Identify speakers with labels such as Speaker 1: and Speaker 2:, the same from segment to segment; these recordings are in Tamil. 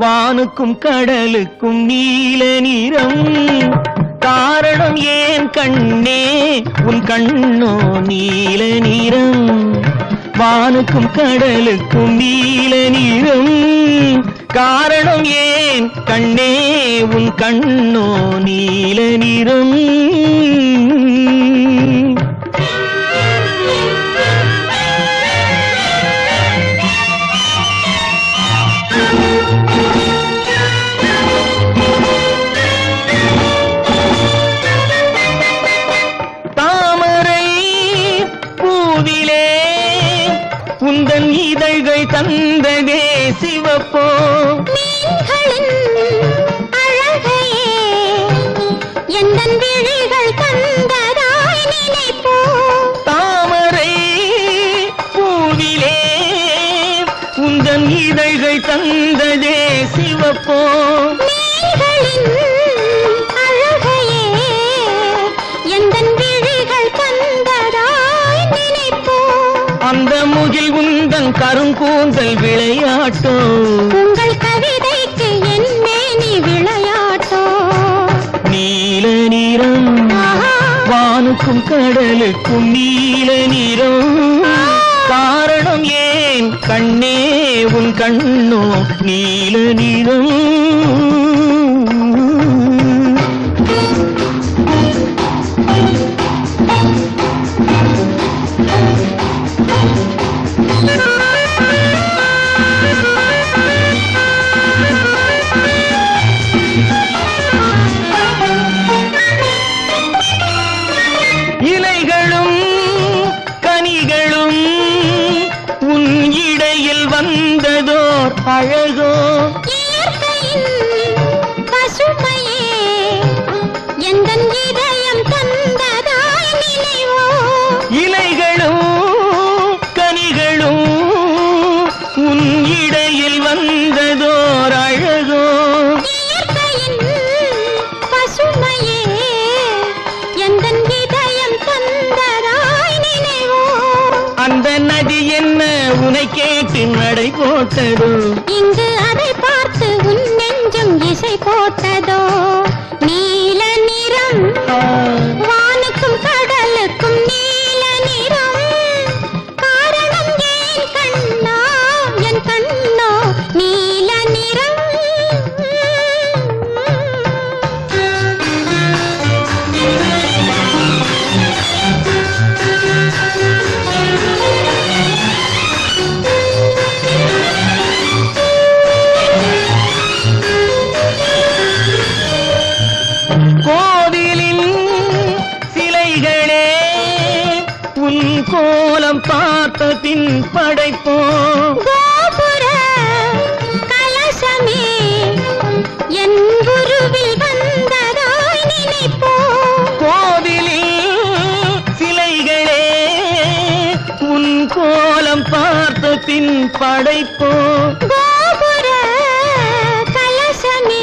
Speaker 1: வானுக்கும் கடலுக்கும் நீல நிறம் காரணம் ஏன் கண்ணே உன் கண்ணோ நீல நிறம் வானுக்கும் கடலுக்கும் நீல நிறம் காரணம் ஏன் கண்ணே உன் கண்ணோ நீல நிறம் உந்தன் இதழ்கள் தந்ததே சிவப்போ
Speaker 2: அழகையே எந்தன் விழிகள் தந்ததாய் நினைப்போ
Speaker 1: தாமரை பூவிலே உந்தன் இதழ்கள் தந்ததே சிவப்போ
Speaker 2: அழகையே எந்தன் விழிகள் தந்ததாய் நினைப்போ
Speaker 1: அந்த முகில் உந்தன் கருங்கூந்தல் விளையாட்டோ
Speaker 2: உங்கள் கவிதைக்கு என் மேனி விளையாட்டோ
Speaker 1: நீல நிறம் வானுக்கும் கடலுக்கும் நீல நிறம் காரணம் ஏன் கண்ணே உன் கண்ணோ நீல நிறம் இலைகளும் கனிகளும் உன் இடையில் வந்ததோர் அழகோ
Speaker 2: பசுமையே எந்தன் இதயம் தந்ததாய் நினைவோ
Speaker 1: இலைகளும் கனிகளும் உன் இடையில் வந்ததோர் அழகோ
Speaker 2: பசுமையே எந்தன் இதயம் தந்ததாய் நினைவோ
Speaker 1: அந்த நதி என்ன உனை கேட்டு நடை போட்டதோ
Speaker 2: இங்கு அதை பார்த்து உன் நெஞ்சம் இசை போட்டதோ நீல நிறம் வானுக்கும் கடலுக்கும் நீல நிறம் காரணம் ஏன் கண்ணா என் கண்ணோ நீல நிறம்
Speaker 1: கோவிலின் சிலைகளே உன் கோலம் பார்த்த பின் படைப்போ
Speaker 2: கோபுர கலசமே என் குருவில் வந்ததாய் நினைப்போ
Speaker 1: கோவிலில் சிலைகளே உன் கோலம் பார்த்த பின் படைப்போ
Speaker 2: கோபுர கலசமே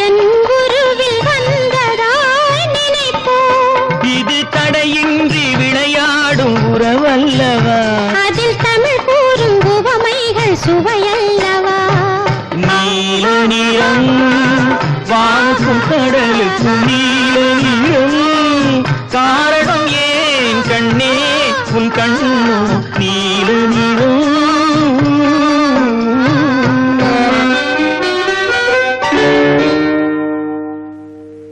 Speaker 2: என் குருவில் வந்ததாய் நினைப்போ
Speaker 1: இது தடையின்றி விளையாடும் உறவல்லவா
Speaker 2: அதில் தமிழ் கூறும் உவமைகள் சுவையல்லவா
Speaker 1: நீல நிறம் வானுக்கும் கடலுக்கும் நீல நிறம் காரணம் ஏன் கண்ணே உன் கண்ணோ நீ